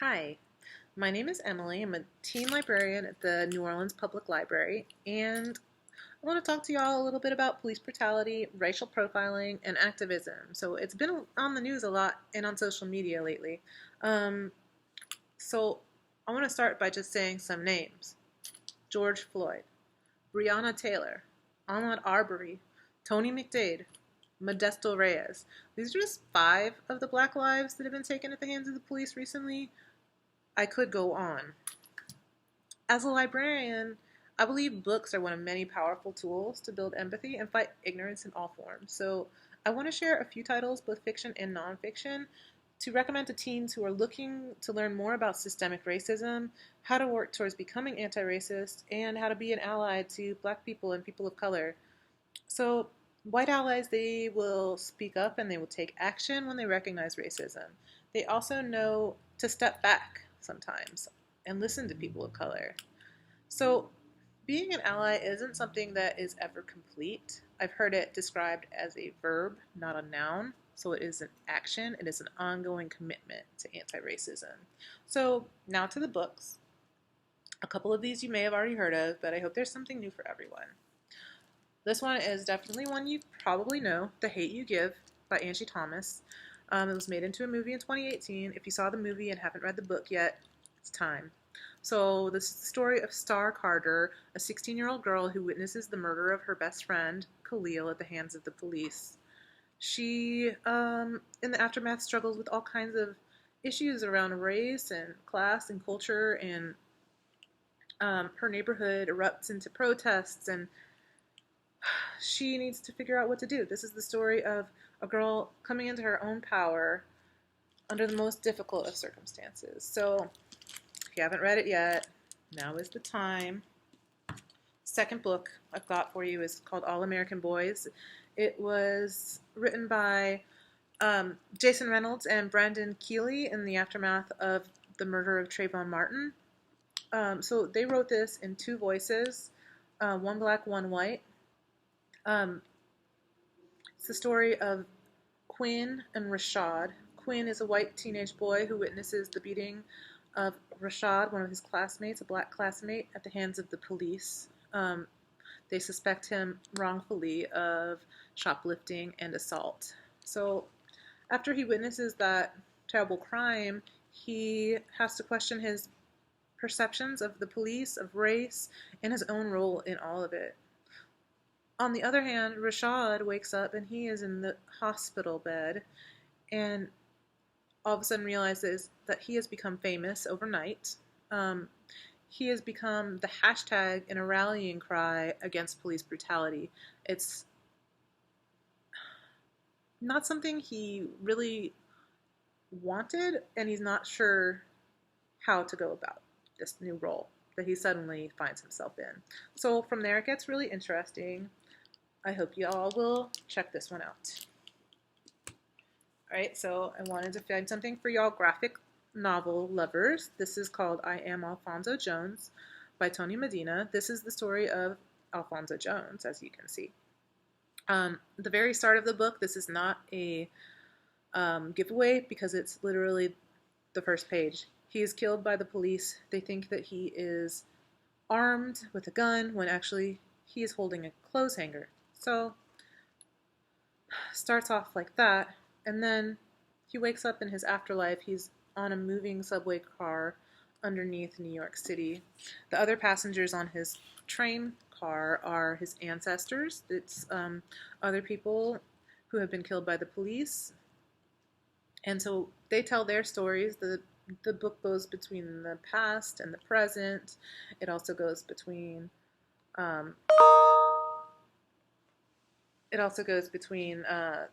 Hi, my name is Emily. I'm a teen librarian at the New Orleans Public Library, and I want to talk to y'all a little bit about police brutality, racial profiling, and activism. So it's been on the news a lot and on social media lately. Um, so I want to start by just saying some names: George Floyd, Breonna Taylor, Ahmaud Arbery, Tony McDade, Modesto Reyes. These are just five of the black lives that have been taken at the hands of the police recently. I could go on. As a librarian, I believe books are one of many powerful tools to build empathy and fight ignorance in all forms. So I want to share a few titles, both fiction and nonfiction, to recommend to teens who are looking to learn more about systemic racism, how to work towards becoming anti-racist, and how to be an ally to Black people and people of color. So white allies, they will speak up and they will take action when they recognize racism. They also know to step back sometimes and listen to people of color. So being an ally isn't something that is ever complete. I've heard it described as a verb, not a noun. So it is an action, it is an ongoing commitment to anti-racism. So now to the books. A couple of these you may have already heard of, but I hope there's something new for everyone. This one is definitely one you probably know, The Hate U Give by Angie Thomas. It was made into a movie in 2018. If you saw the movie and haven't read the book yet, it's time. So this is the story of Star Carter, a 16-year-old girl who witnesses the murder of her best friend, Khalil, at the hands of the police. She, in the aftermath, struggles with all kinds of issues around race and class and culture, and her neighborhood erupts into protests, and she needs to figure out what to do. This is the story of a girl coming into her own power under the most difficult of circumstances. So if you haven't read it yet, now is the time. Second book I've got for you is called AllAmerican Boys. It was written by Jason Reynolds and Brandon Keeley in the aftermath of the murder of Trayvon Martin. So they wrote this in two voices, one black, one white. It's the story of Quinn and Rashad. Quinn is a white teenage boy who witnesses the beating of Rashad, one of his classmates, a black classmate, at the hands of the police. They suspect him wrongfully of shoplifting and assault. So after he witnesses that terrible crime, he has to question his perceptions of the police, of race, and his own role in all of it. On the other hand, Rashad wakes up and he is in the hospital bed and all of a sudden realizes that he has become famous overnight. He has become the hashtag in a rallying cry against police brutality. It's not something he really wanted, and he's not sure how to go about this new role that he suddenly finds himself in. So from there, it gets really interesting. I hope you all will check this one out. All right, so I wanted to find something for y'all graphic novel lovers. This is called I Am Alfonso Jones by Tony Medina. This is the story of Alfonso Jones, as you can see. The very start of the book, this is not a giveaway because it's literally the first page. He is killed by the police. They think that he is armed with a gun when actually he is holding a clothes hanger. So starts off like that, and then he wakes up in his afterlife. He's on a moving subway car underneath New York City. The other passengers on his train car are his ancestors. It's other people who have been killed by the police. And so they tell their stories. The book goes between the past and the present. It also goes between the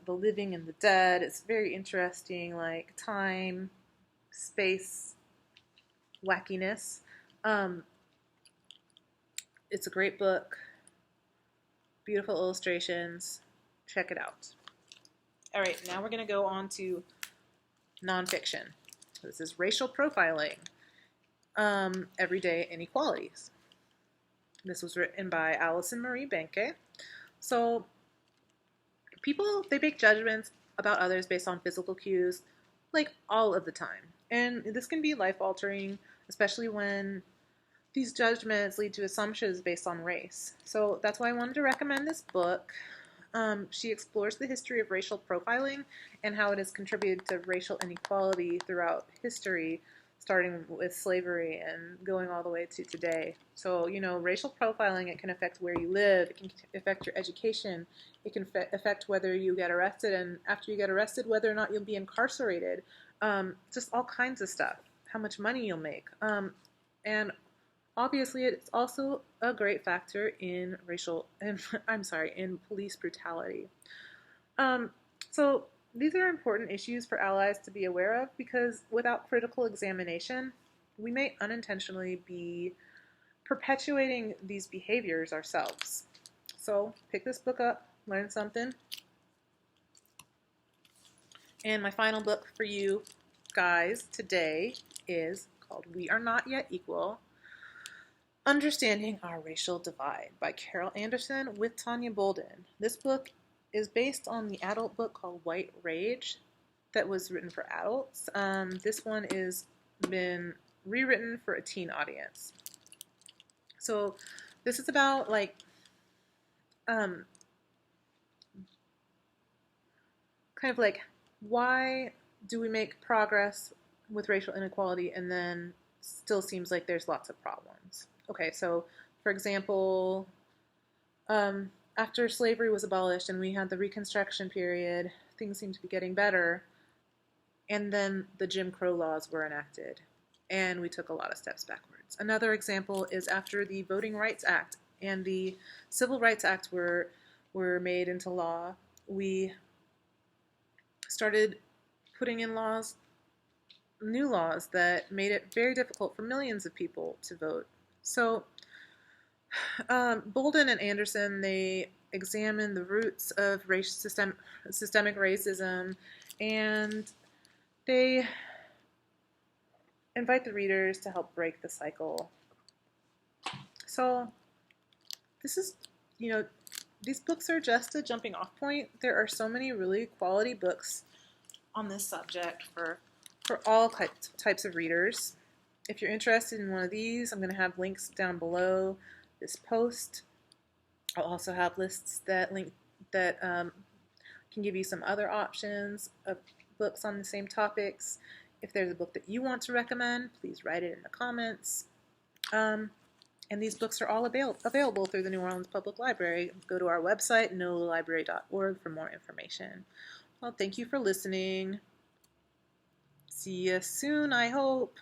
living and the dead. It's very interesting, like time, space, wackiness. It's a great book. Beautiful illustrations. Check it out. All right, now we're going to go on to nonfiction. This is racial profiling, everyday inequalities. This was written by Allison Marie Benke. So people, they make judgments about others based on physical cues, like all of the time. And this can be life altering, especially when these judgments lead to assumptions based on race. So that's why I wanted to recommend this book. She explores the history of racial profiling and how it has contributed to racial inequality throughout history, starting with slavery and going all the way to today. So, racial profiling, it can affect where you live, it can affect your education, it can affect whether you get arrested, and after you get arrested, whether or not you'll be incarcerated, just all kinds of stuff, how much money you'll make. And obviously, it's also a great factor in in police brutality. So these are important issues for allies to be aware of because without critical examination, we may unintentionally be perpetuating these behaviors ourselves. So pick this book up, learn something. And my final book for you guys today is called We Are Not Yet Equal: Understanding Our Racial Divide by Carol Anderson with Tanya Bolden. This book is based on the adult book called White Rage that was written for adults. This one is been rewritten for a teen audience. So this is about kind of like why do we make progress with racial inequality and then still seems like there's lots of problems. Okay, so for example, after slavery was abolished and we had the Reconstruction period, things seemed to be getting better, and then the Jim Crow laws were enacted, and we took a lot of steps backwards. Another example is after the Voting Rights Act and the Civil Rights Act were made into law, we started putting in new laws that made it very difficult for millions of people to vote. So Bolden and Anderson, they examine the roots of systemic racism, and they invite the readers to help break the cycle. So this is, these books are just a jumping off point. There are so many really quality books on this subject for all types of readers. If you're interested in one of these, I'm going to have links down below this post. I'll also have lists that can give you some other options of books on the same topics. If there's a book that you want to recommend, please write it in the comments. And these books are all available through the New Orleans Public Library. Go to our website, nolalibrary.org, for more information. Well, thank you for listening. See you soon, I hope.